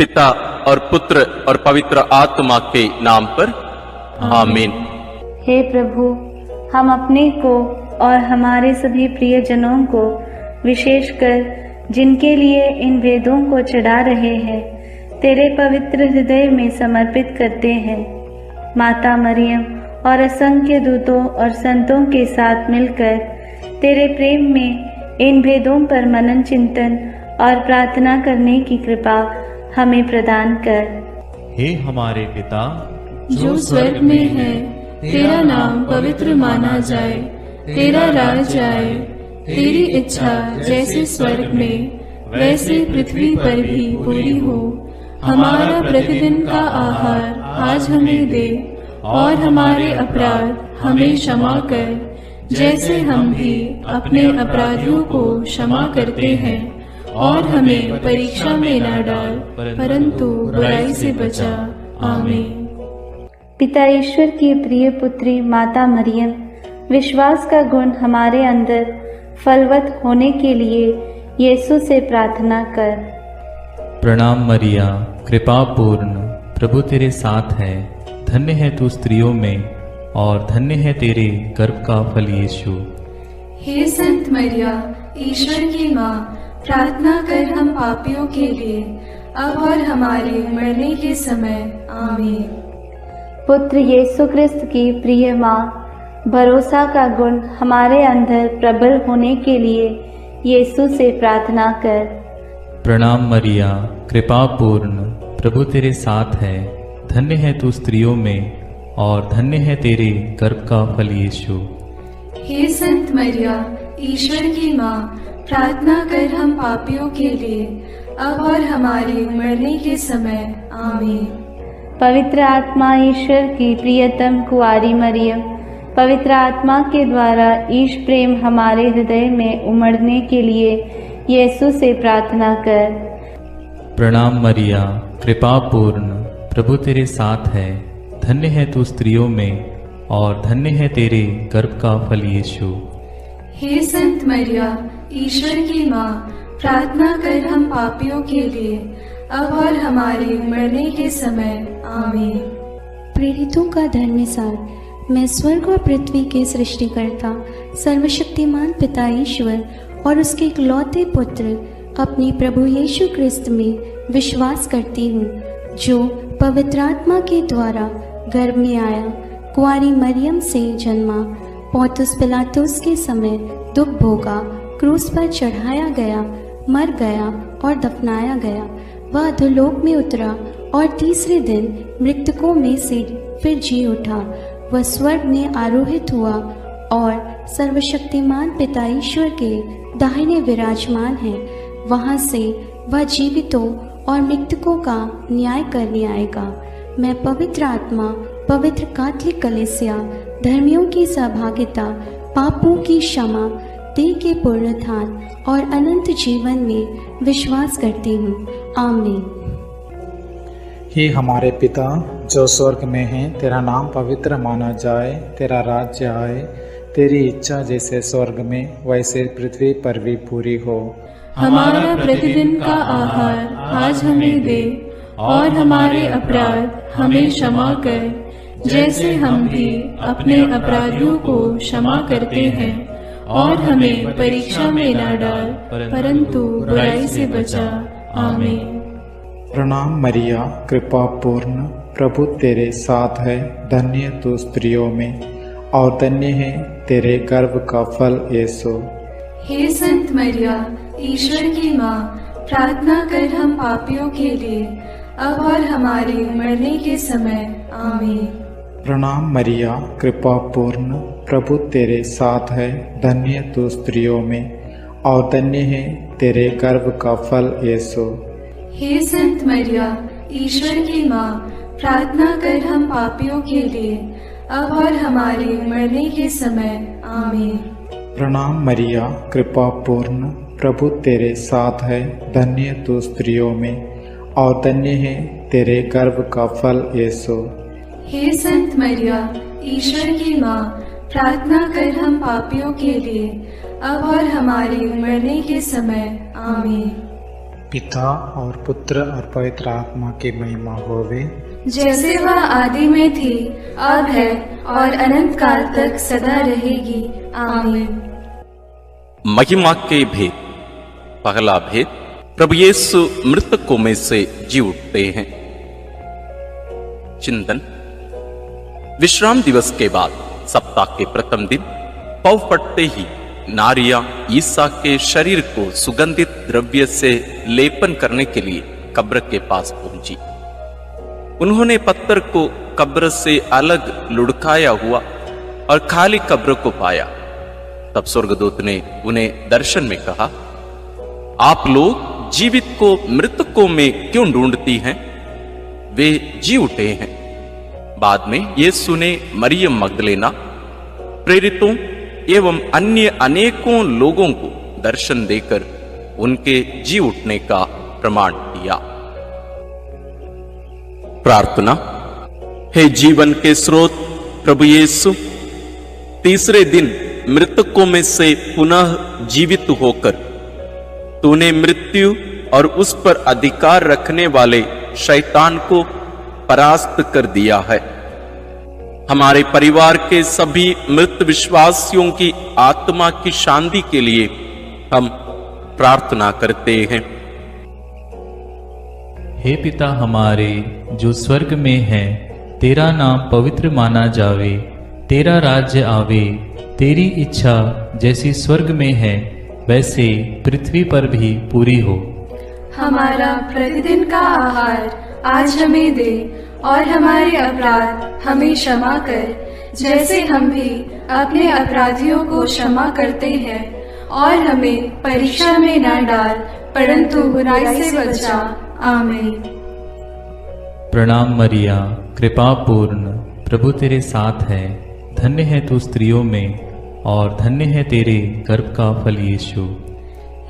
पिता और पुत्र और पवित्र आत्मा के नाम पर आमीन। हे प्रभु, हम अपने को और हमारे सभी प्रियजनों को, विशेषकर जिनके लिए इन वेदों को चढ़ा रहे हैं, तेरे पवित्र हृदय में समर्पित करते हैं। माता मरियम और असंख्य दूतों और संतों के साथ मिलकर तेरे प्रेम में इन भेदों पर मनन चिंतन और प्रार्थना करने की कृपा हमें प्रदान कर। हे हमारे पिता जो स्वर्ग में है, तेरा नाम पवित्र माना जाए, तेरा राज आए, तेरी इच्छा जैसे स्वर्ग में वैसे पृथ्वी पर भी पूरी हो। हमारा प्रतिदिन का आहार आज हमें दे, और हमारे अपराध हमें क्षमा कर, जैसे हम भी अपने अपराधियों को क्षमा करते हैं, और हमें परीक्षा में न डाल, परंतु बुराई से बचा। आमीन। पिता ईश्वर की प्रिय पुत्री माता मरियम, विश्वास का गुण हमारे अंदर फलवत होने के लिए यीशु से प्रार्थना कर। प्रणाम मरिया, कृपा पूर्ण, प्रभु तेरे साथ है। धन्य है तू स्त्रियों में, और धन्य है तेरे गर्भ का फल यीशु। हे संत मरिया, ईश्वर की माँ, प्रार्थना कर हम पापियों के लिए, अब और हमारे मरने के समय। आमीन। पुत्र यीशु क्रिस्त की प्रिय माँ, भरोसा का गुण हमारे अंदर प्रबल होने के लिए यीशु से प्रार्थना कर। प्रणाम मरिया, कृपा पूर्ण, प्रभु तेरे साथ है। धन्य है तू स्त्रियों में, और धन्य है तेरे गर्भ का फल यीशु। हे संत मरिया, ईश्वर की माँ, प्रार्थना कर हम पापियों के लिए, अब और हमारे मरने के समय। आमीन। पवित्र आत्मा ईश्वर की प्रियतम कुआरी मरियम, पवित्र आत्मा के द्वारा ईश प्रेम हमारे हृदय में उमड़ने के लिए यीशु से प्रार्थना कर। प्रणाम मरिया, कृपा पूर्ण, प्रभु तेरे साथ है। धन्य है तू स्त्रियों में, और धन्य है तेरे गर्भ का फल यीशु। हे संत मरिया, ईश्वर की माँ, प्रार्थना कर हम पापियों के लिए, अब और हमारे मरने के समय। आमीन। प्रेरितों का धर्मसार। मैं स्वर्ग और पृथ्वी के सृष्टिकर्ता सर्वशक्तिमान पिता ईश्वर और उसके इकलौते पुत्र अपने प्रभु यीशु क्रिस्त में विश्वास करती हूँ, जो पवित्र आत्मा के द्वारा गर्भ में आया, कुंवारी मरियम से जन्मा, पौंतुस पिलातुस के समय दुख भोगा, क्रूस पर चढ़ाया गया, मर गया और दफनाया गया। वह अधोलोक में उतरा और तीसरे दिन मृतकों में से फिर जी उठा। वह स्वर्ग में आरोहित हुआ और सर्वशक्तिमान पिता ईश्वर के दाहिने विराजमान है। वहाँ से वह जीवितों और मृतकों का न्याय करने आएगा। मैं पवित्र आत्मा, पवित्र कैथोलिक कलीसिया, धर्मियों की सहभागिता, पापों की क्षमा, देह के पुनरुत्थान और अनंत जीवन में विश्वास करती हूँ। आमीन। हे हमारे पिता जो स्वर्ग में है, तेरा नाम पवित्र माना जाए, तेरा राज्य आए, तेरी इच्छा जैसे स्वर्ग में वैसे पृथ्वी पर भी पूरी हो। हमारा प्रतिदिन का आहार आज हमें दे, और हमारे अपराध हमें क्षमा कर, जैसे हम भी अपने अपराधियों को क्षमा करते हैं, और हमें परीक्षा में न डाल, परंतु बुराई से बचा। आमीन। प्रणाम मरिया, कृपा पूर्ण, प्रभु तेरे साथ है। धन्य तू स्त्रियों में, और धन्य है तेरे गर्भ का फल यीशु। हे संत मरिया, ईश्वर की माँ, प्रार्थना कर हम पापियों के लिए, अब और हमारे मरने के समय। आमीन। प्रणाम मरिया, कृपा पूर्ण, प्रभु तेरे साथ है। धन्य तू स्त्रियों में, और धन्य है तेरे गर्भ का फल यीशु। हे संत मरिया, ईश्वर की माँ, प्रार्थना कर हम पापियों के लिए, अब और हमारे मरने के समय। आमीन। प्रणाम मरिया, कृपा पूर्ण, प्रभु तेरे साथ है। धन्य तू स्त्रियों में, और धन्य है तेरे गर्भ का फल यीशु। हे संत मरिया, ईश्वर की माँ, प्रार्थना कर हम पापियों के लिए, अब और हमारे मरने के समय। आमीन। पिता और पुत्र और पवित्र आत्मा की महिमा होवे, जैसे वह आदि में थी, अब है और अनंत काल तक सदा रहेगी। आमीन। महिमा के भेद। पहला भेद, प्रभु यीशु मृतकों में से जी उठते हैं। चिंतन। विश्राम दिवस के बाद सप्ताह के प्रथम दिन पौ फटते ही नारियां ईसा के शरीर को सुगंधित द्रव्य से लेपन करने के लिए कब्र के पास पहुंची। उन्होंने पत्थर को कब्र से अलग लुढ़काया हुआ और खाली कब्र को पाया। तब स्वर्गदूत ने उन्हें दर्शन में कहा, आप लोग जीवित को मृतकों में क्यों ढूंढती हैं? वे जी उठे हैं। बाद में यीशु ने मरियम मगदलेना, प्रेरितों एवं अन्य अनेकों लोगों को दर्शन देकर उनके जी उठने का प्रमाण दिया। प्रार्थना। हे जीवन के स्रोत प्रभु यीशु, तीसरे दिन मृतकों में से पुनः जीवित होकर तूने मृत्यु और उस पर अधिकार रखने वाले शैतान को परास्त कर दिया है। हमारे परिवार के सभी मृत विश्वासियों की आत्मा की शांति के लिए हम प्रार्थना करते हैं। हे पिता हमारे जो स्वर्ग में है, तेरा नाम पवित्र माना जावे, तेरा राज्य आवे, तेरी इच्छा जैसी स्वर्ग में है वैसे पृथ्वी पर भी पूरी हो। हमारा प्रतिदिन का आहार आज हमें दे और हमारे अपराध हमें क्षमा कर, जैसे हम भी अपने अपराधियों को क्षमा करते हैं, और हमें परीक्षा में न डाल परंतु बुराई से बचा। आमीन। प्रणाम मरिया, कृपा पूर्ण, प्रभु तेरे साथ है। धन्य है तू स्त्रियों में और धन्य है तेरे गर्भ का फल यीशु।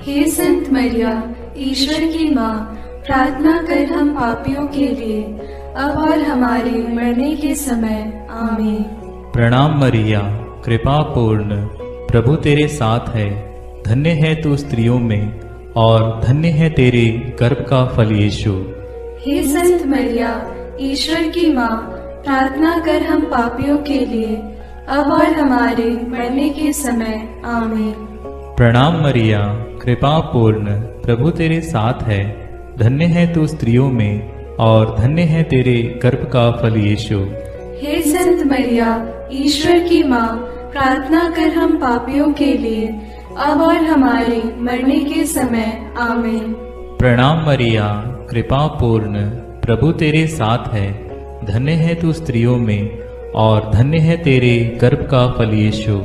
हे संत मरिया, ईश्वर की माँ, प्रार्थना कर हम पापियों के लिए, अब और हमारे मरने के समय। आमीन। प्रणाम मरिया, कृपा पूर्ण, प्रभु तेरे साथ है। धन्य है तू स्त्रियों में और धन्य है तेरे गर्भ का फल यीशु। हे संत मरिया, ईश्वर की माँ, प्रार्थना कर हम पापियों के लिए, अब और हमारे मरने के समय। आमीन। प्रणाम मरिया, कृपा पूर्ण, प्रभु तेरे साथ है। धन्य है तू स्त्रियों में और धन्य है तेरे गर्भ का फल यीशु। हे संत मरिया, ईश्वर की माँ, प्रार्थना कर हम पापियों के लिए, अब और हमारे मरने के समय। आमीन। प्रणाम मरिया, कृपा पूर्ण, प्रभु तेरे साथ है। धन्य है तू स्त्रियों में और धन्य है तेरे गर्भ का फल यीशु।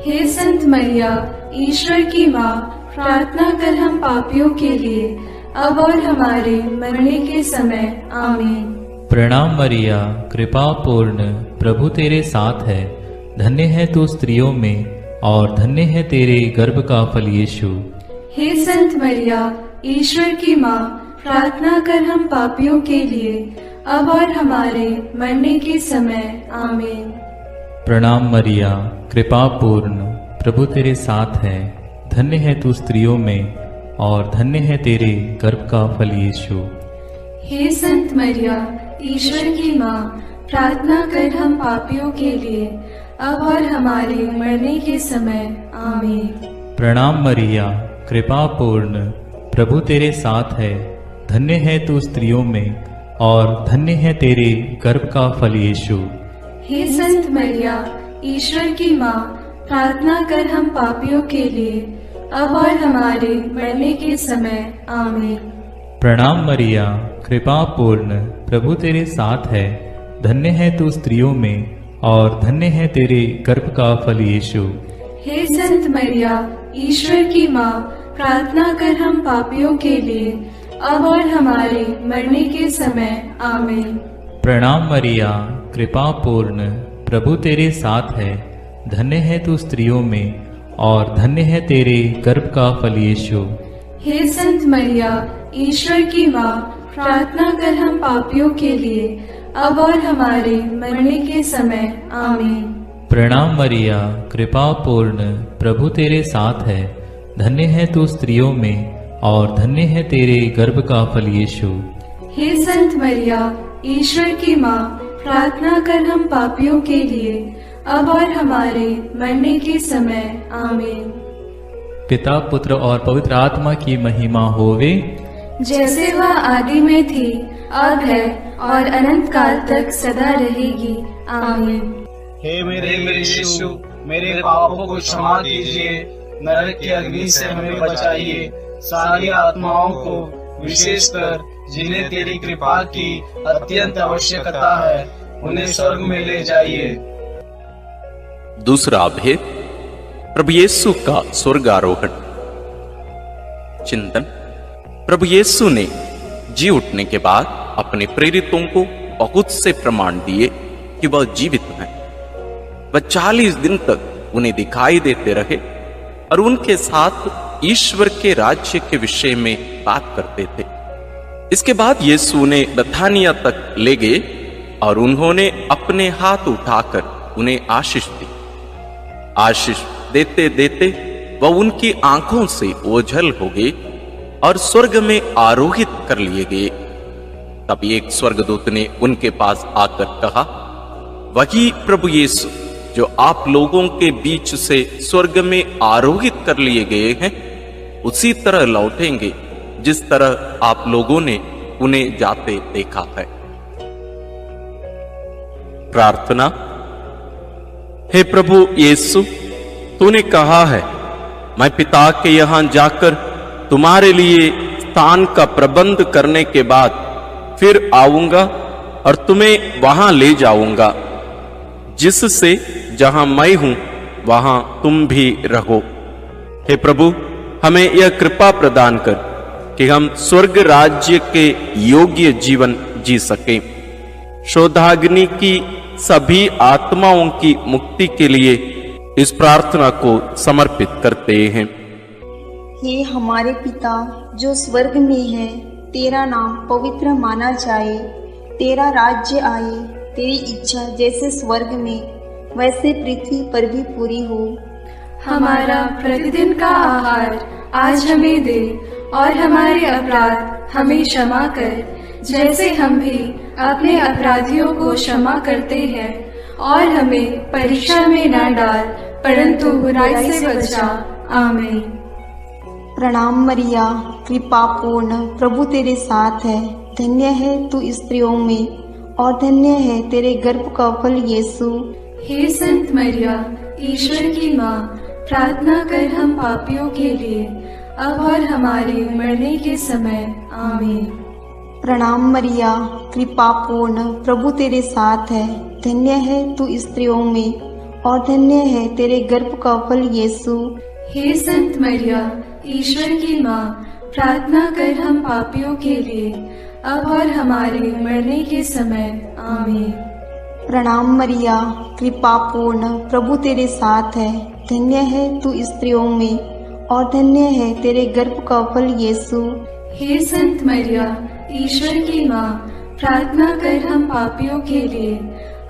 हे संत मरिया, ईश्वर की माँ, प्रार्थना कर हम पापियों के लिए, अब और हमारे मरने के समय। आमीन। प्रणाम मरिया, कृपा पूर्ण, प्रभु तेरे साथ है। धन्य है तू स्त्रियों में और धन्य है तेरे गर्भ का फल यीशु। हे संत मरिया, ईश्वर की माँ, प्रार्थना कर हम पापियों के लिए, अब और हमारे मरने के समय। आमीन। प्रणाम मरिया, कृपा पूर्ण, प्रभु तेरे साथ है। धन्य है तू स्त्रियों में और धन्य है तेरे गर्भ का फल यीशु। हे संत मरिया, ईश्वर की माँ, प्रार्थना कर हम पापियों के लिए, अब और हमारे मरने के समय। आमीन। प्रणाम मरिया, कृपा पूर्ण, प्रभु तेरे साथ है। धन्य है तू स्त्रियों में और धन्य है तेरे गर्भ का फल यीशु। हे संत मरिया, ईश्वर की माँ, प्रार्थना कर हम पापियों के लिए, अब और हमारे मरने के समय। आमीन। प्रणाम मरिया, कृपा पूर्ण, प्रभु तेरे साथ है। धन्य है तू स्त्रियों में और धन्य है तेरे गर्भ का फल यीशु। हे संत मरिया, ईश्वर की माँ, प्रार्थना कर हम पापियों के लिए, अब और हमारे मरने के समय। आमीन। प्रणाम मरिया, कृपा पूर्ण, प्रभु तेरे साथ है। धन्य है तू स्त्रियों में और धन्य है तेरे गर्भ का फल यीशु। हे संत मरिया, ईश्वर की माँ, प्रार्थना कर हम पापियों के लिए, अब और हमारे मरने के समय। आमीन। प्रणाम मरिया, कृपा पूर्ण, प्रभु तेरे साथ है। धन्य है तू स्त्रियों में और धन्य है तेरे गर्भ का फल यीशु। हे संत मरिया, ईश्वर की माँ, प्रार्थना कर हम पापियों के लिए, अब और हमारे मरने के समय। आमीन। पिता, पुत्र और पवित्र आत्मा की महिमा होवे, जैसे वह आदि में थी, अब है और अनंत काल तक सदा रहेगी। आमीन। हे मेरे यीशु, मेरे पापों को क्षमा कीजिए, नरक की अग्नि से हमें बचाइए, सारी आत्माओं को, विशेषकर जिन्हें तेरी कृपा की अत्यंत आवश्यकता है, उन्हें स्वर्ग में ले जाइए। दूसरा भेद, प्रभु यीशु का स्वर्गारोहण। चिंतन। प्रभु यीशु ने जी उठने के बाद अपने प्रेरितों को बहुत से प्रमाण दिए कि वह जीवित हैं। वह 40 दिन तक उन्हें दिखाई देते रहे और उनके साथ ईश्वर के राज्य के विषय में बात करते थे। इसके बाद यीशु उन्हें बथानिया तक ले गए और उन्होंने अपने हाथ उठाकर उन्हें आशीष दी। आशीष देते देते वह उनकी आंखों से ओझल हो गए और स्वर्ग में आरोहित कर लिए गए। तब एक स्वर्गदूत ने उनके पास आकर कहा, वही प्रभु यीशु जो आप लोगों के बीच से स्वर्ग में आरोहित कर लिए गए हैं, उसी तरह लौटेंगे जिस तरह आप लोगों ने उन्हें जाते देखा है। प्रार्थना। हे प्रभु यीशु, तूने कहा है, मैं पिता के यहां जाकर तुम्हारे लिए स्थान का प्रबंध करने के बाद फिर आऊंगा और तुम्हें वहां ले जाऊंगा, जिससे जहां मैं हूं वहां तुम भी रहो। हे प्रभु, हमें यह कृपा प्रदान कर कि हम स्वर्ग राज्य के योग्य जीवन जी सकें। शोधाग्नि की सभी आत्माओं की मुक्ति के लिए इस प्रार्थना को समर्पित करते हैं। हे हमारे पिता जो स्वर्ग में है, तेरा नाम पवित्र माना जाए, तेरा राज्य आए, तेरी इच्छा जैसे स्वर्ग में वैसे पृथ्वी पर भी पूरी हो। हमारा प्रतिदिन का आहार आज हमें दे और हमारे अपराध हमें क्षमा कर, जैसे हम भी अपने अपराधियों को क्षमा करते हैं, और हमें परीक्षा में न डाल, परंतु बुराई से बचा। आमीन। प्रणाम मरिया, कृपा पूर्ण, प्रभु तेरे साथ है, धन्य है तू स्त्रियों में और धन्य है तेरे गर्भ का फल यीशु। हे संत मरिया, ईश्वर की माँ, प्रार्थना कर हम पापियों के लिए, अब और हमारे मरने के समय। आमीन। प्रणाम मरिया, कृपा पूर्ण, प्रभु तेरे साथ है, धन्य है तू स्त्रियों में और धन्य है तेरे गर्भ का फल यीशु। हे संत मरिया, ईश्वर की माँ, प्रार्थना कर हम पापियों के लिए, अब और हमारे मरने के समय। आमीन। प्रणाम मरिया, कृपा पूर्ण, प्रभु तेरे साथ है, धन्य है तू स्त्रियों में और धन्य है तेरे गर्भ का फल यीशु। हे संत मरिया, ईश्वर की माँ, प्रार्थना कर हम पापियों के लिए,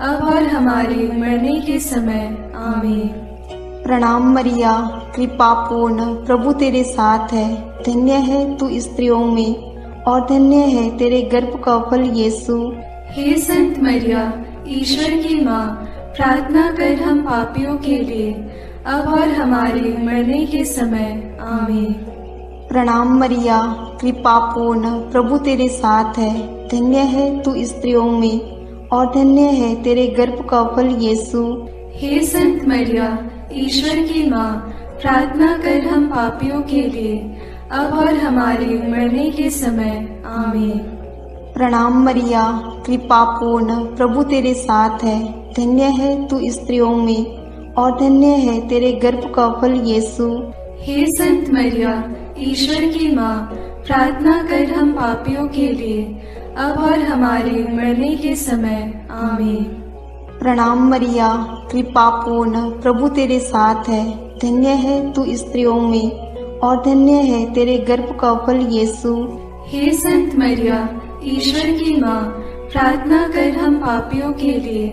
अब और हमारे मरने के समय। आमीन। प्रणाम मरिया, कृपा पूर्ण, प्रभु तेरे साथ है, धन्य है तू स्त्रियों में और धन्य है तेरे गर्भ का फल यीशु। हे संत मरिया, ईश्वर की माँ, प्रार्थना कर हम पापियों के लिए, अब और हमारे मरने के समय। आमीन। प्रणाम मरिया, कृपा पूर्ण, प्रभु तेरे साथ है, धन्य है तू स्त्रियों में और धन्य है तेरे गर्भ का फल यीशु। हे संत मरिया, ईश्वर की माँ, प्रार्थना कर हम पापियों के लिए, अब और हमारे मरने के समय। आमीन। प्रणाम मरिया, कृपा पूर्ण, प्रभु तेरे साथ है, धन्य है तू स्त्रियों में और धन्य है तेरे गर्भ का फल यीशु। हे संत मरिया, ईश्वर की माँ, प्रार्थना कर हम पापियों के लिए, अब और हमारे मरने के समय। आमीन। प्रणाम मरिया, कृपा पूर्ण, प्रभु तेरे साथ है, धन्य है तू स्त्रियों में और धन्य है तेरे गर्भ का फल यीशु। हे संत मरिया, ईश्वर की माँ, प्रार्थना कर हम पापियों के लिए,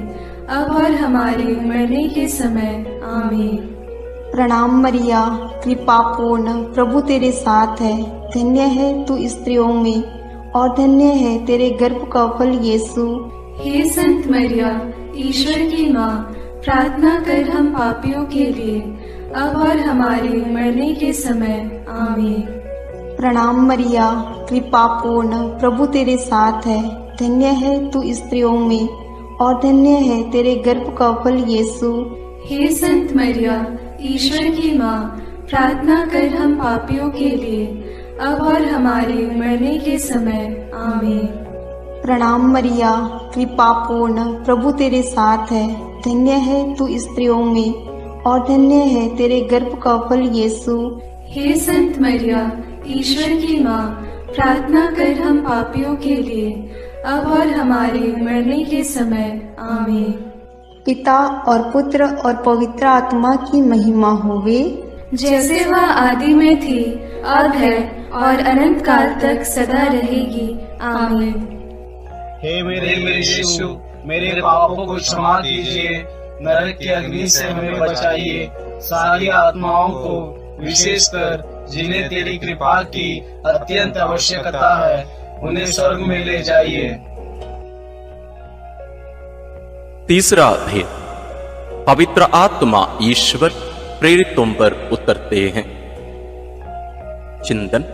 अब और हमारे मरने के समय। आमीन। प्रणाम मरिया, कृपा पूर्ण, प्रभु तेरे साथ है। धन्य है तू स्त्रियों में और धन्य है तेरे गर्भ का फल यीशु। हे संत मरिया, ईश्वर की माँ, प्रार्थना कर हम पापियों के लिए, अब और हमारे मरने के समय। आमीन। प्रणाम मरिया, कृपा पूर्ण, प्रभु तेरे साथ है। धन्य है तू स्त्रियों में और धन्य है तेरे गर्भ का फल यीशु। हे संत मरिया, ईश्वर की माँ, प्रार्थना कर हम पापियों के लिए, अब और हमारे मरने के समय। आमीन। प्रणाम मरिया, कृपा पूर्ण, प्रभु तेरे साथ है। धन्य है तू स्त्रियों में और धन्य है तेरे गर्भ का फल यीशु। हे संत मरिया, ईश्वर की माँ, प्रार्थना कर हम पापियों के लिए, अब और हमारे मरने के समय। आमीन। पिता और पुत्र और पवित्र आत्मा की महिमा होवे, जैसे वह आदि में थी, अब है और अनंत काल तक सदा रहेगी। आमीन। हे मेरे यीशु, मेरे पापों को क्षमा कीजिए, नरक की अग्नि से हमें बचाइए, सारी आत्माओं को, विशेषकर जिन्हें तेरी कृपा की अत्यंत आवश्यकता है, उन्हें स्वर्ग में ले जाइए। तीसरा भेद, पवित्र आत्मा ईश्वर प्रेरितों पर उतरते हैं। चिंतन।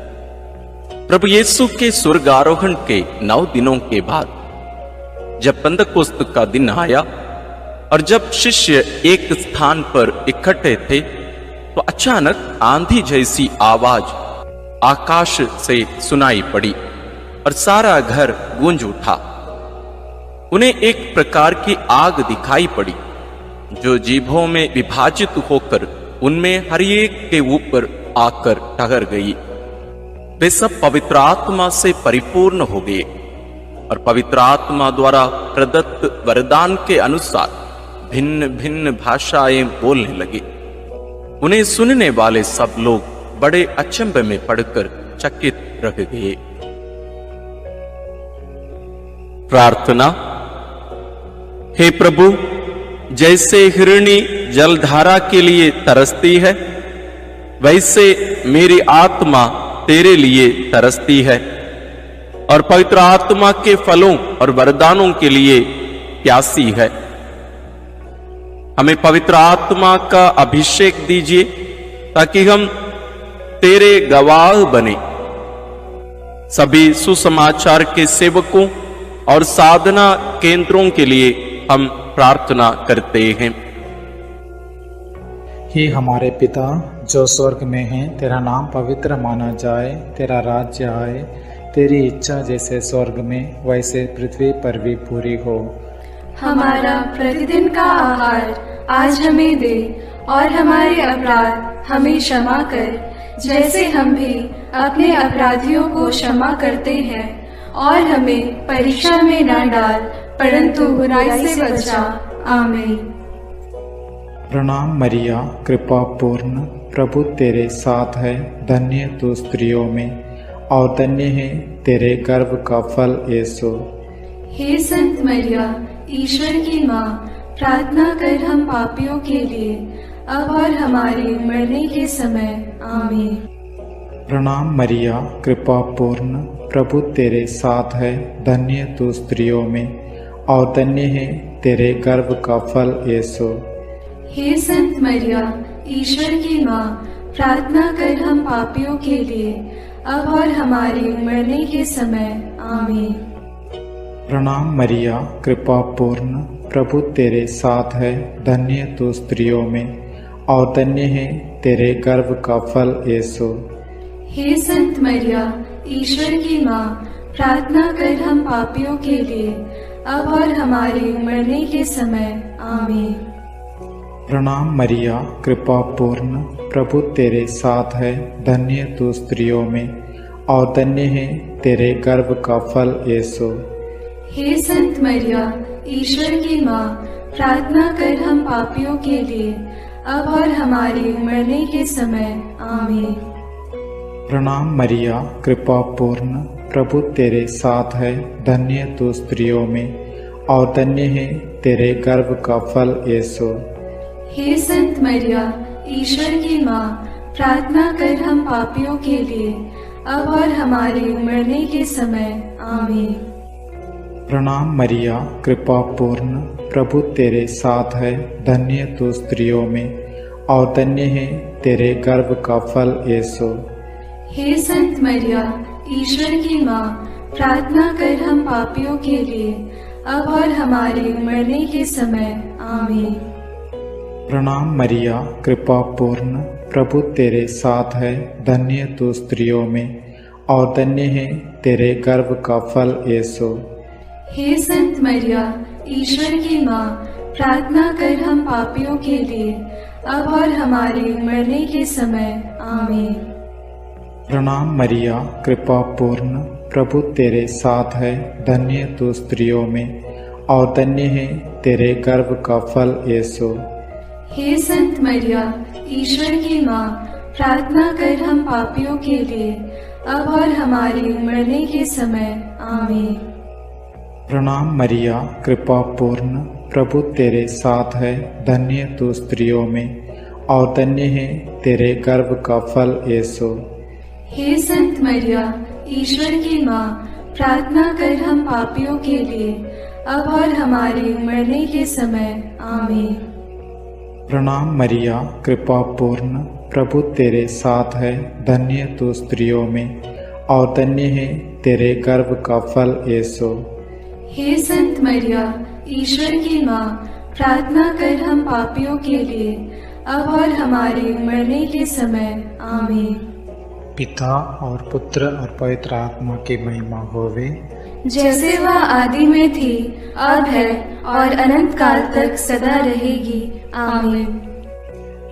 प्रभु यीशु के स्वर्गारोहण के 9 दिनों के बाद जब पंतकोस्त का दिन आया और जब शिष्य एक स्थान पर इकट्ठे थे, तो अचानक आंधी जैसी आवाज आकाश से सुनाई पड़ी और सारा घर गूंज उठा। उन्हें एक प्रकार की आग दिखाई पड़ी जो जीभों में विभाजित होकर उनमें हर एक के ऊपर आकर ठहर गई। वे सब पवित्र आत्मा से परिपूर्ण हो गए और पवित्र आत्मा द्वारा प्रदत्त वरदान के अनुसार भिन्न भिन्न भाषाएं बोलने लगे। उन्हें सुनने वाले सब लोग बड़े अचंभे में पड़कर चकित रह गए। प्रार्थना। हे प्रभु, जैसे हिरणी जलधारा के लिए तरसती है, वैसे मेरी आत्मा तेरे लिए तरसती है और पवित्र आत्मा के फलों और वरदानों के लिए प्यासी है। हमें पवित्र आत्मा का अभिषेक दीजिए ताकि हम तेरे गवाह बने। सभी सुसमाचार के सेवकों और साधना केंद्रों के लिए हम प्रार्थना करते हैं। हे हमारे पिता जो स्वर्ग में है, तेरा नाम पवित्र माना जाए, तेरा राज्य आए, तेरी इच्छा जैसे स्वर्ग में वैसे पृथ्वी पर भी पूरी हो। हमारा प्रतिदिन का आहार आज हमें दे और हमारे अपराध हमें क्षमा कर, जैसे हम भी अपने अपराधियों को क्षमा करते हैं, और हमें परीक्षा में न डाल, परंतु बुराई से बचा। आमीन। प्रणाम मरिया, कृपा पूर्ण, प्रभु तेरे साथ है। धन्य तू स्त्रियों में और धन्य है तेरे गर्भ का फल यीशु। हे संत मरिया, ईश्वर की माँ, प्रार्थना कर हम पापियों के लिए, अब और हमारे मरने के समय। आमीन। प्रणाम मरिया, कृपा पूर्ण, प्रभु तेरे साथ है। धन्य तू स्त्रियों में और धन्य है तेरे गर्भ का फल यीशु। हे संत मरिया, ईश्वर की माँ, प्रार्थना कर हम पापियों के लिए, अब और हमारे मरने के समय। आमीन। प्रणाम मरिया, कृपा पूर्ण, प्रभु तेरे साथ है। धन्य तू स्त्रियों में और धन्य है तेरे गर्भ का फल यीशु। हे संत मरिया, ईश्वर की माँ, प्रार्थना कर हम पापियों के लिए, अब और हमारे मरने के समय। आमीन। प्रणाम मरिया, कृपा पूर्ण, प्रभु तेरे साथ है। धन्य तू स्त्रियों में और धन्य है तेरे गर्भ का फल यीशु। हे संत मरिया, ईश्वर की माँ, प्रार्थना कर हम पापियों के लिए, अब और हमारे मरने के समय। आमीन। प्रणाम मरिया, कृपा पूर्ण, प्रभु तेरे साथ है। धन्य तू स्त्रियों में और धन्य है तेरे गर्भ का फल यीशु। हे संत मरिया, ईश्वर की माँ, प्रार्थना कर हम पापियों के लिए, अब और हमारे मरने के समय। आमीन। प्रणाम मरिया, कृपा पूर्ण, प्रभु तेरे साथ है। धन्य तू स्त्रियों में और धन्य है तेरे गर्भ का फल यीशु। हे संत मरिया, ईश्वर की माँ, प्रार्थना कर हम पापियों के लिए, अब और हमारे मरने के समय। आमीन। प्रणाम मरिया, कृपा पूर्ण, प्रभु तेरे साथ है। धन्य तू स्त्रियों में और धन्य है तेरे गर्भ का फल यीशु। हे संत मरिया, ईश्वर की माँ, प्रार्थना कर हम पापियों के लिए, अब और हमारे मरने के समय। आमीन। प्रणाम मरिया, कृपा पूर्ण, प्रभु तेरे साथ है। धन्य तू स्त्रियों में और धन्य है तेरे गर्भ का फल यीशु। हे संत मरिया, ईश्वर की माँ, प्रार्थना कर हम पापियों के लिए, अब और हमारे मरने के समय। आमीन। प्रणाम मरिया, कृपा पूर्ण, प्रभु तेरे साथ है। धन्य तू स्त्रियों में और धन्य है तेरे गर्भ का फल यीशु। हे संत मरिया, ईश्वर की माँ, प्रार्थना कर हम पापियों के लिए, अब और हमारे मरने के समय। आमीन। प्रणाम मरिया, कृपा पूर्ण, प्रभु तेरे साथ है। धन्य तू स्त्रियों में और धन्य है तेरे गर्भ का फल यीशु। हे संत मरिया, ईश्वर की माँ, प्रार्थना कर हम पापियों के लिए, अब और हमारे मरने के समय। आमीन। पिता और पुत्र और पवित्र आत्मा की महिमा होवे, जैसे वह आदि में थी, अब है और अनंत काल तक सदा रहेगी। आमीन।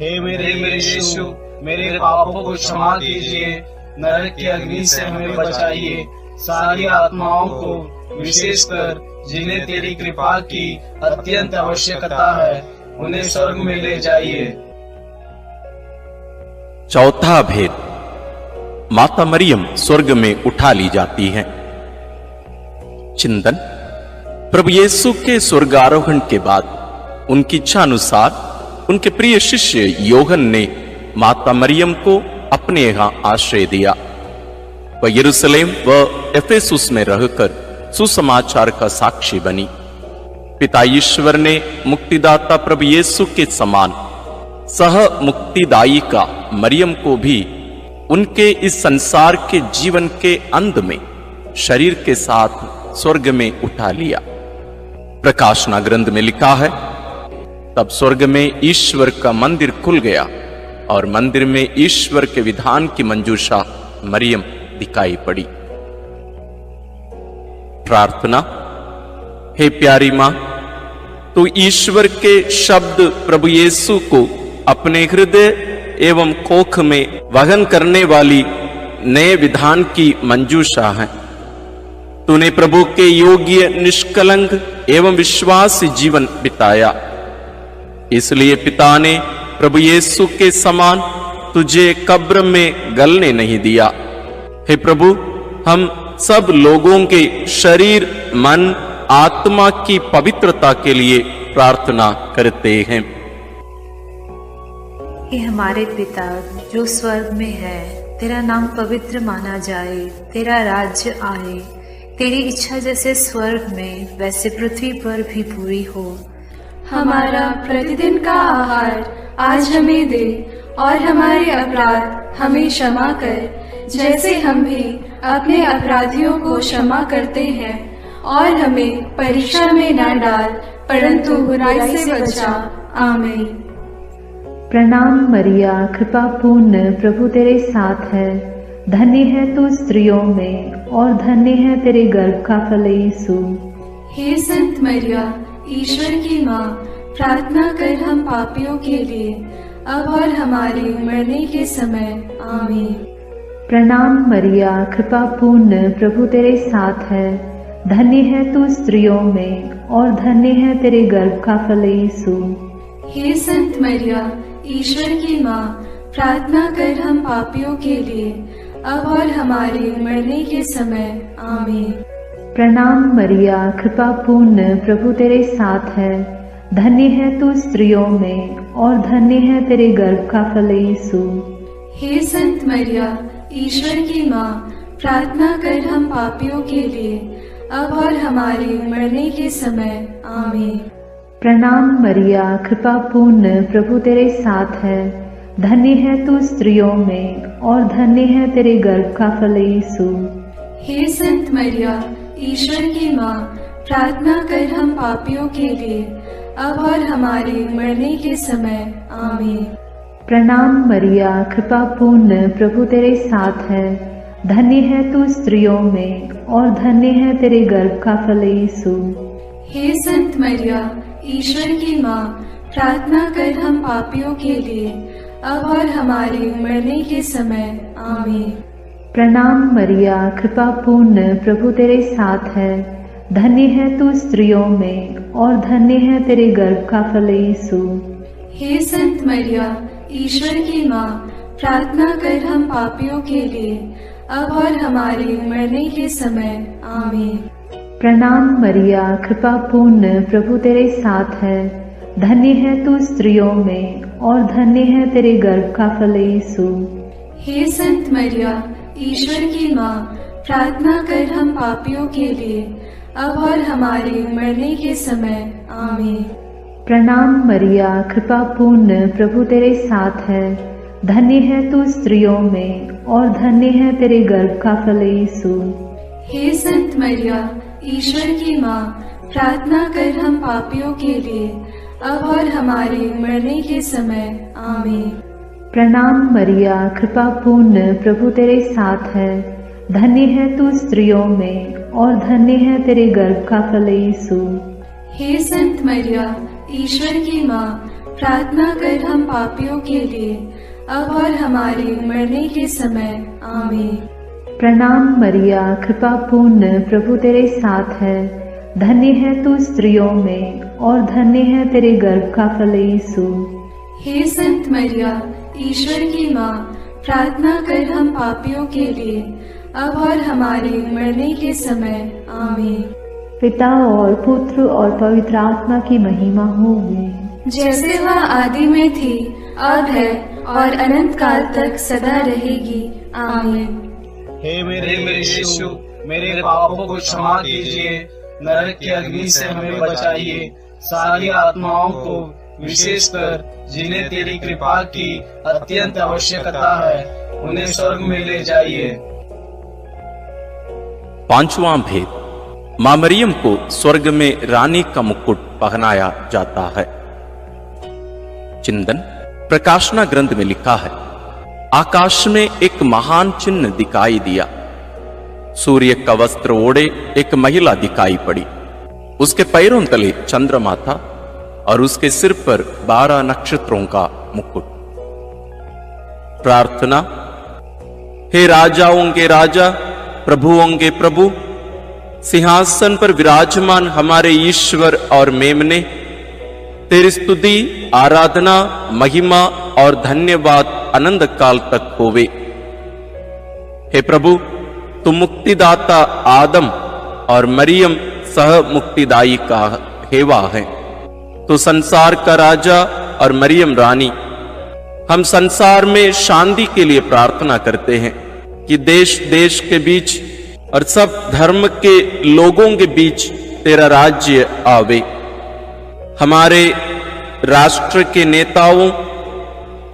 हे मेरे यीशु, मेरे पापों को क्षमा कीजिए, नरक की अग्नि से हमें बचाइए, सारी आत्माओं को, विशेषकर जिन्हें तेरी कृपा की अत्यंत आवश्यकता है, उन्हें स्वर्ग में ले जाइए। चौथा भेद, माता मरियम स्वर्ग में उठा ली जाती है। चिंतन, प्रभु यीशु के स्वर्गारोहण के बाद उनकी इच्छा अनुसार उनके प्रिय शिष्य योहन ने माता मरियम को अपने यहाँ आश्रय दिया। वह यरूशलेम व एफेसुस में रहकर सुसमाचार का साक्षी बनी। पिता ईश्वर ने मुक्तिदाता प्रभु यीशु के समान सह मुक्तिदायिका मरियम को भी उनके इस संसार के जीवन के अंत में शरीर के साथ स्वर्ग में उठा लिया। प्रकाशना ग्रंथ में लिखा है, तब स्वर्ग में ईश्वर का मंदिर खुल गया और मंदिर में ईश्वर के विधान की मंजूषा मरियम दिखाई पड़ी। प्रार्थना। हे प्यारी मां, तू ईश्वर के शब्द प्रभु यीशु को अपने हृदय एवं कोख में वहन करने वाली नए विधान की मंजूषा है। तूने प्रभु के योग्य, निष्कलंक एवं विश्वास जीवन बिताया, इसलिए पिता ने प्रभु यीशु के समान तुझे कब्र में गलने नहीं दिया। हे प्रभु, हम सब लोगों के शरीर, मन, आत्मा की पवित्रता के लिए प्रार्थना करते हैं। हे हमारे पिता जो स्वर्ग में है, तेरा नाम पवित्र माना जाए, तेरा राज्य आए, तेरी इच्छा जैसे स्वर्ग में वैसे पृथ्वी पर भी पूरी हो। हमारा प्रतिदिन का आहार आज हमें दे, और हमारे अपराध हमें क्षमा कर, जैसे हम भी अपने अपराधियों को क्षमा करते हैं, और हमें परीक्षा में न डाल, परंतु बुराई से बचा। आमीन। प्रणाम मरिया, कृपा पूर्ण, प्रभु तेरे साथ है। धन्य है तू स्त्रियों में और धन्य है तेरे गर्भ का फल यीशु। हे संत मरिया, ईश्वर की माँ, प्रार्थना कर हम पापियों के लिए, अब और हमारे मरने के समय। आमीन। प्रणाम मरिया, कृपा पूर्ण, प्रभु तेरे साथ है। धन्य है तू स्त्रियों में और धन्य है तेरे गर्भ का फल यीशु। हे संत मरिया, ईश्वर की माँ, प्रार्थना कर हम पापियों के लिए, अब और हमारे मरने के समय। आमीन। प्रणाम मरिया, कृपा पूर्ण, प्रभु तेरे साथ है। धन्य है तू स्त्रियों में और धन्य है तेरे गर्भ का फल यीशु। हे संत मरिया, ईश्वर की माँ, प्रार्थना कर हम पापियों के लिए, अब और हमारे मरने के समय। आमीन। प्रणाम मरिया, कृपा पूर्ण, प्रभु तेरे साथ है। धन्य है तू स्त्रियों में और धन्य है तेरे गर्भ का फल यीशु। हे संत मरिया, ईश्वर की माँ, प्रार्थना कर हम पापियों के लिए, अब और हमारे मरने के समय। आमीन। प्रणाम मरिया, कृपा पूर्ण, प्रभु तेरे साथ है। धन्य है तू स्त्रियों में और धन्य है तेरे गर्भ का फल यीशु। हे संत मरिया, ईश्वर की माँ, प्रार्थना कर हम पापियों के लिए, अब और हमारे मरने के समय। आमीन। प्रणाम मरिया, कृपा पूर्ण, प्रभु तेरे साथ है। धन्य है तू स्त्रियों में और धन्य है तेरे गर्भ का फल यीशु। हे संत मरिया, ईश्वर की माँ, प्रार्थना कर हम पापियों के लिए, अब और हमारे मरने के समय। आमीन। प्रणाम मरिया, कृपा पूर्ण, प्रभु तेरे साथ है। धन्य है तू स्त्रियों में और धन्य है तेरे गर्भ का फल यीशु। हे संत मरिया, ईश्वर की माँ, प्रार्थना कर हम पापियों के लिए, अब और हमारे मरने के समय। आमीन। प्रणाम मरिया, कृपा पूर्ण, प्रभु तेरे साथ है। धन्य है तू स्त्रियों में और धन्य है तेरे गर्भ का फल यीशु। हे संत मरिया, ईश्वर की माँ, प्रार्थना कर हम पापियों के लिए, अब और हमारे मरने के समय। आमीन। प्रणाम मरिया, कृपा पूर्ण, प्रभु तेरे साथ है। धन्य है तू स्त्रियों में और धन्य है तेरे गर्भ का फल यीशु। हे संत मरिया, ईश्वर की माँ, प्रार्थना कर हम पापियों के लिए, अब और हमारे मरने के समय। आमीन। प्रणाम मरिया, कृपा पूर्ण, प्रभु तेरे साथ है। धन्य है तू स्त्रियों में और धन्य है तेरे गर्भ का फल यीशु। हे संत मरिया, ईश्वर की माँ, प्रार्थना कर हम पापियों के लिए, अब और हमारे मरने के समय। आमीन। पिता और पुत्र और पवित्र आत्मा की महिमा होगी, जैसे वह आदि में थी, अब है और अनंत काल तक सदा रहेगी। आमीन। हे मेरे यीशु, मेरे पापों को क्षमा कीजिए, नरक की अग्नि से हमें बचाइए, सारी आत्माओं को, विशेषकर जिन्हें तेरी कृपा की अत्यंत आवश्यकता है, उन्हें स्वर्ग में ले जाइए। पांचवां भेद, मां मरियम को स्वर्ग में रानी का मुकुट पहनाया जाता है। चिंतन प्रकाशना ग्रंथ में लिखा है, आकाश में एक महान चिन्ह दिखाई दिया। सूर्य का वस्त्र ओढ़े एक महिला दिखाई पड़ी। उसके पैरों तले चंद्रमा था और उसके सिर पर 12 नक्षत्रों का मुकुट। प्रार्थना। हे राजाओं के राजा, प्रभुओं के प्रभु, सिंहासन पर विराजमान हमारे ईश्वर और मेमने, तेरी स्तुति, आराधना, महिमा और धन्यवाद अनंत काल तक होवे। हे प्रभु, तुम मुक्तिदाता आदम और मरियम सह मुक्तिदायी का हेवा है। तो संसार का राजा और मरियम रानी, हम संसार में शांति के लिए प्रार्थना करते हैं कि देश देश के बीच और सब धर्म के लोगों के बीच तेरा राज्य आवे। हमारे राष्ट्र के नेताओं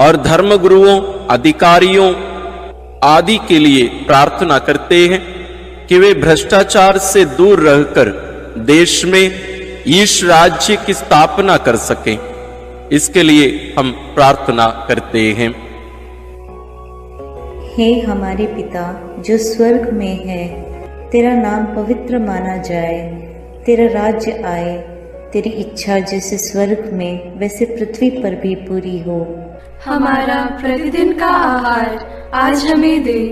और धर्मगुरुओं, अधिकारियों आदि के लिए प्रार्थना करते हैं कि वे भ्रष्टाचार से दूर रहकर देश में ईश राज्य की स्थापना कर सकें। इसके लिए हम प्रार्थना करते हैं। हे हमारे पिता जो स्वर्ग में है, तेरा नाम पवित्र माना जाए, तेरा राज्य आए, तेरी इच्छा जैसे स्वर्ग में वैसे पृथ्वी पर भी पूरी हो। हमारा प्रतिदिन का आहार आज हमें दे,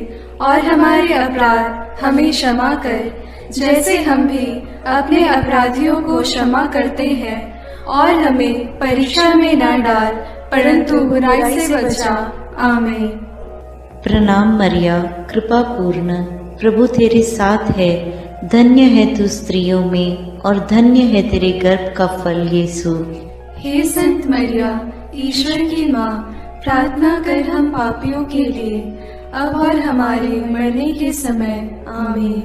और हमारे अपराध हमें क्षमा कर, जैसे हम भी अपने अपराधियों को क्षमा करते हैं, और हमें परीक्षा में न डाल, परंतु बुराई से बचा। आमीन। प्रणाम मरिया, कृपा पूर्ण, प्रभु तेरे साथ है। धन्य है तू स्त्रियों में और धन्य है तेरे गर्भ का फल यीशु। हे संत मरिया, ईश्वर की माँ, प्रार्थना कर हम पापियों के लिए, अब और हमारे मरने के समय। आमीन।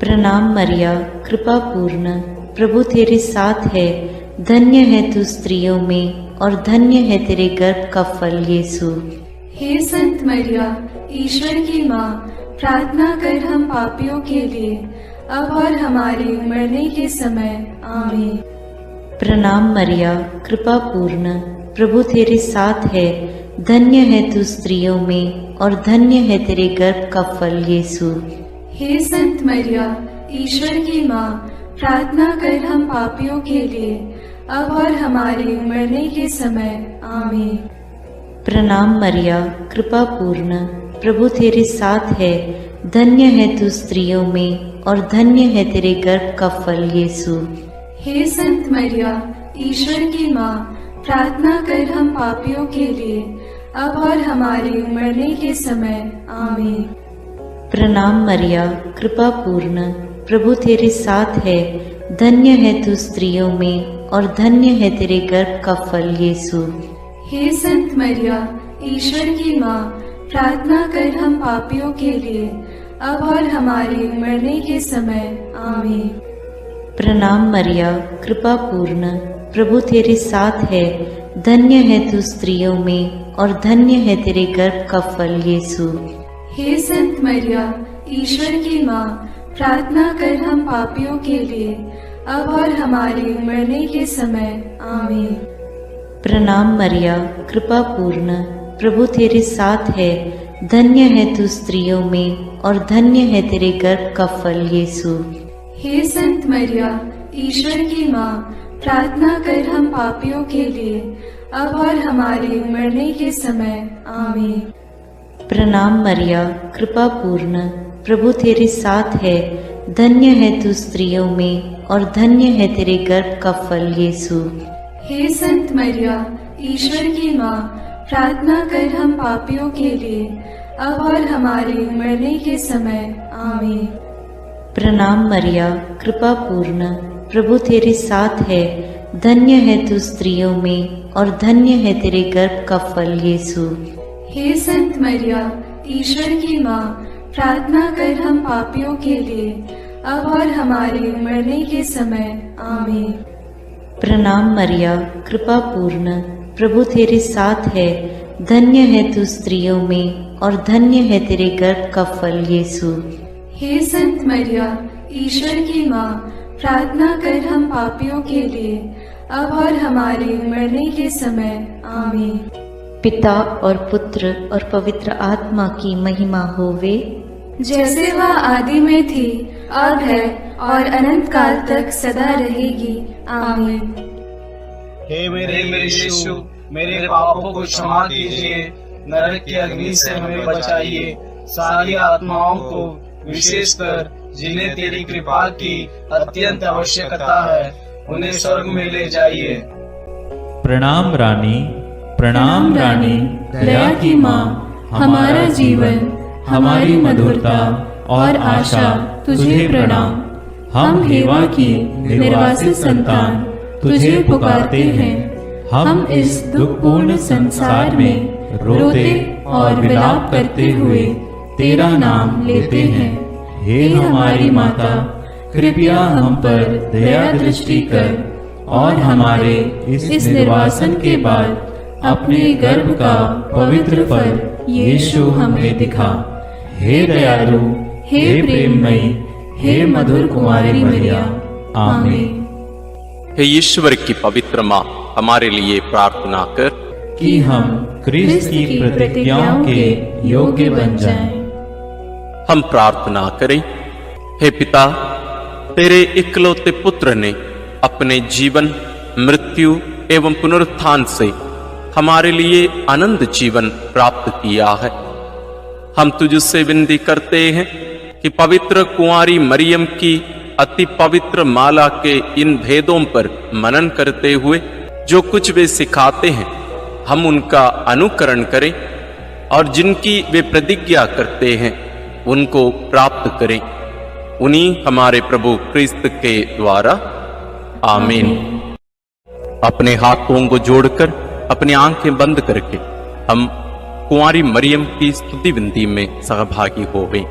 प्रणाम मरिया, कृपा पूर्ण, प्रभु तेरे साथ है, धन्य है तू स्त्रियों में और धन्य है तेरे गर्भ का फल यीशु। हे संत मरिया, ईश्वर की माँ, प्रार्थना कर हम पापियों के लिए, अब और हमारे मरने के समय। आमीन। प्रणाम मरिया, कृपा पूर्ण, प्रभु तेरे साथ है, धन्य है तू स्त्रियों में और धन्य है तेरे गर्भ का फल यीशु। हे संत मरिया, ईश्वर की माँ, प्रार्थना कर हम पापियों के लिए, अब और हमारे मरने के समय। आमीन। प्रणाम मरिया, कृपा पूर्ण, प्रभु तेरे साथ है, धन्य है तू स्त्रियों में और धन्य है तेरे गर्भ का फल यीशु। हे संत मरिया, ईश्वर की माँ, प्रार्थना कर हम पापियों के लिए, अब और हमारे मरने के समय। आमीन। प्रणाम मरिया, कृपा पूर्ण, प्रभु तेरे साथ है, धन्य है तू स्त्रियों में और धन्य है तेरे गर्भ का फल यीशु। हे संत मरिया, ईश्वर की माँ, प्रार्थना कर हम पापियों के लिए, अब और हमारे मरने के समय। आमीन। प्रणाम मरिया, कृपा पूर्ण, प्रभु तेरे साथ है, धन्य है तू स्त्रियों में और धन्य है तेरे गर्भ का फल यीशु। हे संत मरिया, ईश्वर की माँ, प्रार्थना कर हम पापियों के लिए, अब और हमारे मरने के समय। आमीन। प्रणाम मरिया, कृपा पूर्ण, प्रभु तेरे साथ है, धन्य है तू स्त्रियों में और धन्य है तेरे गर्भ का फल यीशु। हे संत मरिया, ईश्वर की माँ, प्रार्थना कर हम पापियों के लिए, अब और हमारे मरने के समय। आमीन। प्रणाम मरिया, कृपा पूर्ण, प्रभु तेरे साथ है, धन्य है तू स्त्रियों में और धन्य है तेरे गर्भ का फल यीशु। हे संत मरिया, ईश्वर की माँ, प्रार्थना कर हम पापियों के लिए, अब और हमारे मरने के समय। आमीन। प्रणाम मरिया, कृपा पूर्ण, प्रभु तेरे साथ है, धन्य है तू स्त्रियों में और धन्य है तेरे गर्भ का फल यीशु। हे संत मरिया, ईश्वर की माँ, प्रार्थना कर हम पापियों के लिए, अब और हमारे मरने के समय। आमीन। प्रणाम मरिया, कृपा पूर्ण, प्रभु तेरे साथ है, धन्य है तू स्त्रियों में और धन्य है तेरे गर्भ का फल यीशु। हे संत मरिया, ईश्वर की माँ, प्रार्थना कर हम पापियों के लिए, अब और हमारे मरने के समय। आमीन। पिता और पुत्र और पवित्र आत्मा की महिमा होवे, जैसे वह आदि में थी, अब है और अनंत काल तक सदा रहेगी। आमीन। हे मेरे यीशु, मेरे पापों को क्षमा कीजिए, नरक की अग्नि से हमें बचाइए, सारी आत्माओं को, विशेषकर जिन्हें तेरी कृपा की अत्यंत आवश्यकता है, उन्हें स्वर्ग में ले जाइए। प्रणाम रानी, प्रणाम रानी, दया की माँ, हमारा जीवन, हमारी मधुरता और आशा तुझे प्रणाम। हम हेवा की निर्वासित संतान तुझे पुकारते हैं। हम इस दुखपूर्ण संसार में रोते और विलाप करते हुए तेरा नाम लेते हैं। हे हमारी माता, कृपया हम पर दया दृष्टि कर और हमारे इस निर्वासन के बाद अपने गर्भ का पवित्र फल यीशु हमें दिखा। हे दयालु, हे प्रेममयी, हे मधुर कुमारी मरिया। आमीन। हे ईश्वर की पवित्र माँ, हमारे लिए प्रार्थना कर कि हम क्रिस्त की प्रतिज्ञाओं के योग्य बन जाएं। हम प्रार्थना करें। हे पिता, तेरे इकलौते पुत्र ने अपने जीवन, मृत्यु एवं पुनरुत्थान से हमारे लिए आनंद जीवन प्राप्त किया है। हम तुझसे विनती करते हैं कि पवित्र कुंवारी मरियम की अति पवित्र माला के इन भेदों पर मनन करते हुए जो कुछ वे सिखाते हैं, हम उनका अनुकरण करें और जिनकी वे प्रतिज्ञा करते हैं उनको प्राप्त करें। उन्हीं हमारे प्रभु क्रिस्त के द्वारा। आमीन। अपने हाथों को जोड़कर अपनी आंखें बंद करके हम कुंवारी मरियम की स्तुति विनती में सहभागी होवें।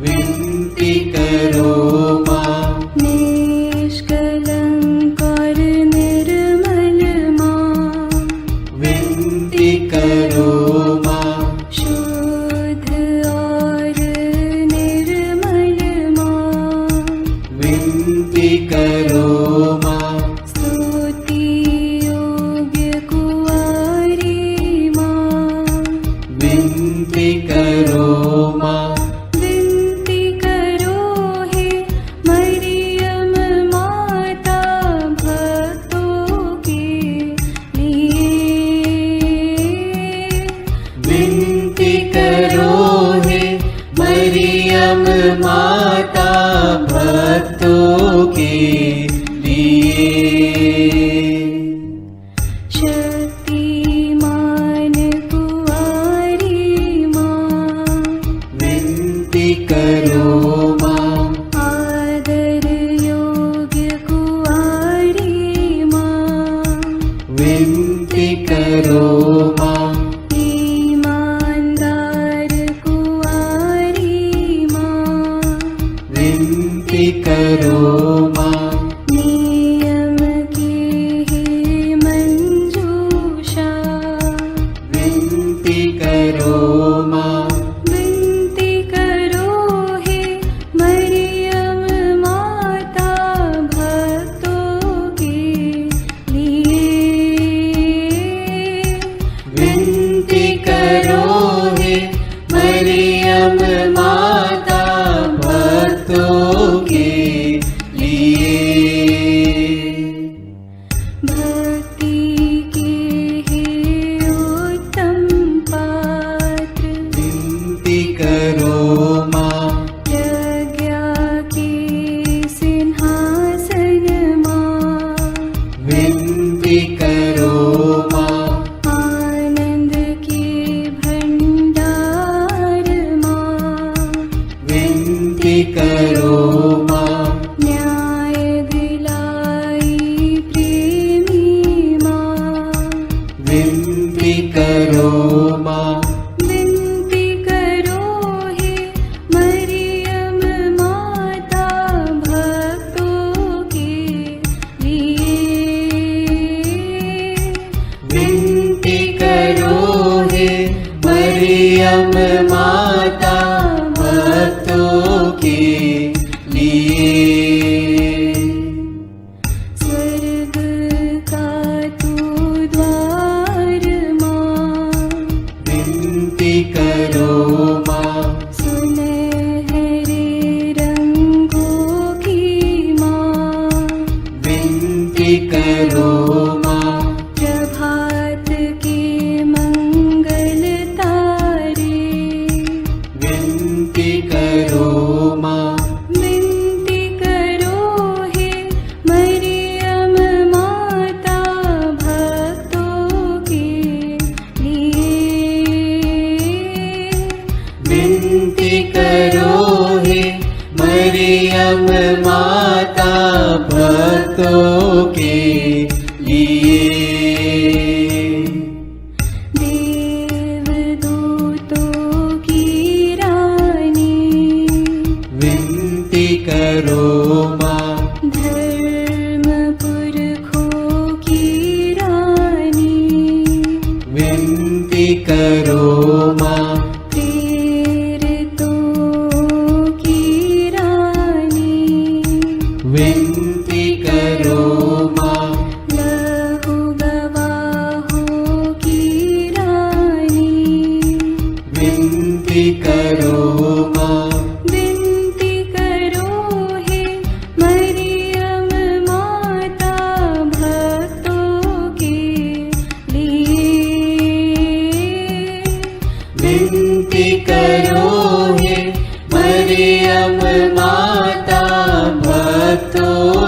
विनती करो मां, निष्कलंक करो माँ। स्तुति योग्य कुंवारी माँ, विनती करो माँ। विनती करो हे मरियम माता भक्तों के लिए। विनती करो हे मरियम माता भक्तों के लिए। शक्तिमान कुंवारी माँ, विनती करो माँ। आदर योग्य कुंवारी माँ, विनती करो माँ। ईमानदार कुंवारी माँ, विनती करो माँ। नियम की हे मंजूषा, विनती करो माँ। विनती करो हे मरियम माता भक्तों के लिए। विनती करो हे मरियम माता भक्तों के लिए। भक्ति के हे उत्तम पात्र, विनती करो माँ। प्रज्ञा के सिंहासन माँ, विनती करो माँ। आनंद के भंडार माँ, विनती करो माँ। न्याय दिलाई प्रेमी माँ, विनती करो माँ। विनती करो हे मरियम माता भक्तों के लिए। विनती करो हे मरियम माता भक्तों के लिए। स्वर्ग का तू द्वार माँ, विनती करो माँ। सुनहरे रंगों की माँ, विनती करो माँ। प्रभात के मंगल तारे, विनती करो माँ। विनती करो हे मरियम माता भक्तों के लिए। विनती करो हे मरियम माता भक्तों के लिए। देवदूतों की रानी, विनती करो माँ। धर्म पुरखों की रानी, विनती करो माँ। प्रेरितों की रानी, विनती करो माँ। लहू गवाहों की रानी, विनती करो माँ। विनती करो हे मरियम माता भक्तों के लिए। विनती करो हे मरियम माता भक्तों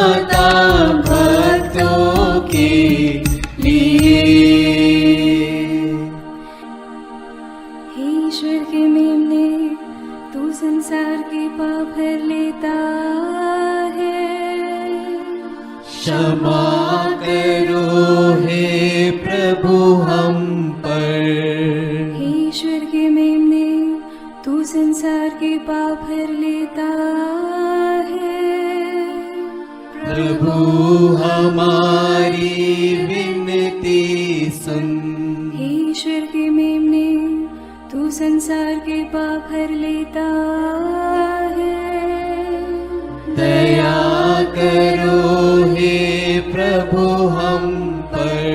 दाता भक्तों के लिए। हे ईश्वर के मेमने, तू संसार के पाप हर लेता है। क्षमा करो हे प्रभु हम पर। हे ईश्वर के मेमने, तू संसार के पाप हर लेता है। प्रभु हमारी विनती सुन। हे ईश्वर के मेमने, तू संसार के पाप हर लेता है। दया करो हे प्रभु हम पर।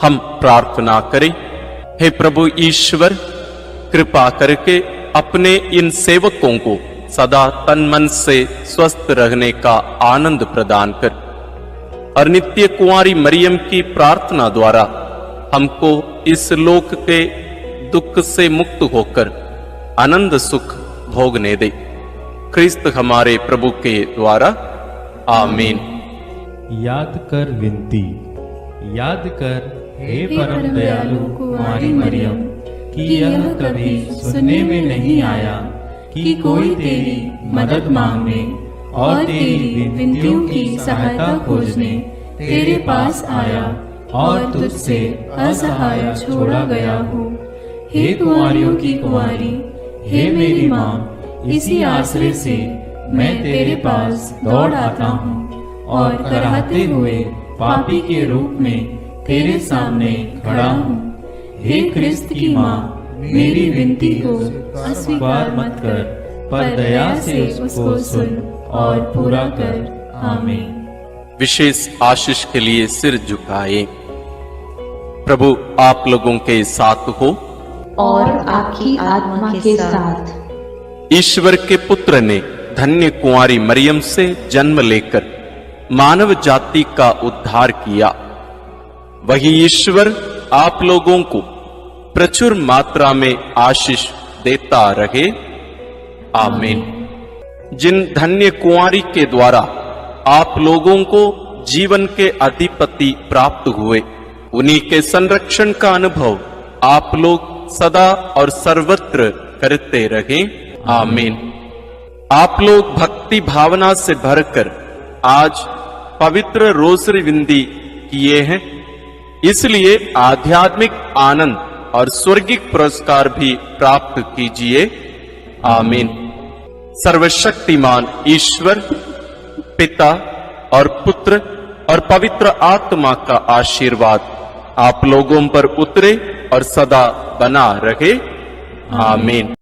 हम प्रार्थना करें। हे प्रभु ईश्वर, कृपा करके अपने इन सेवकों को सदा तन मन से स्वस्थ रहने का आनंद प्रदान कर और नित्य कुंवारी मरियम की प्रार्थना द्वारा हमको इस लोक के दुख से मुक्त होकर आनंद सुख भोगने दे। क्रिस्त हमारे प्रभु के द्वारा आमीन। याद कर विनती। याद कर हे परम दयालु कुंवारी मरियम कि यह कभी सुनने में नहीं आया कि कोई तेरी मदद मांगने और तेरी विनतियों की सहायता खोजने तेरे पास आया और तुझसे असहाय छोड़ा गया हो। हे कुंवारियों की कुंवारी, हे मेरी माँ, इसी आश्रय से मैं तेरे पास दौड़ आता हूँ और कराहते हुए पापी के रूप में तेरे सामने खड़ा हूँ। हे क्रिस्त की माँ, मेरी विनती को अस्वीकार मत कर, पर दया से उसको सुन और पूरा कर। आमीन। विशेष आशीष के लिए सिर झुकाए। प्रभु आप लोगों के साथ हो और आपकी आत्मा के साथ। ईश्वर के पुत्र ने धन्य कुंवारी मरियम से जन्म लेकर मानव जाति का उद्धार किया। वही ईश्वर आप लोगों को प्रचुर मात्रा में आशीष देता रहे। आमीन। जिन धन्य कुंवारी के द्वारा आप लोगों को जीवन के अधिपति प्राप्त हुए, उन्हीं के संरक्षण का अनुभव आप लोग सदा और सर्वत्र करते रहे। आमीन। आप लोग भक्ति भावना से भरकर आज पवित्र रोसरी विंदी किए हैं, इसलिए आध्यात्मिक आनंद और स्वर्गिक पुरस्कार भी प्राप्त कीजिए। आमीन। सर्वशक्तिमान ईश्वर पिता और पुत्र और पवित्र आत्मा का आशीर्वाद आप लोगों पर उतरे और सदा बना रहे। आमीन।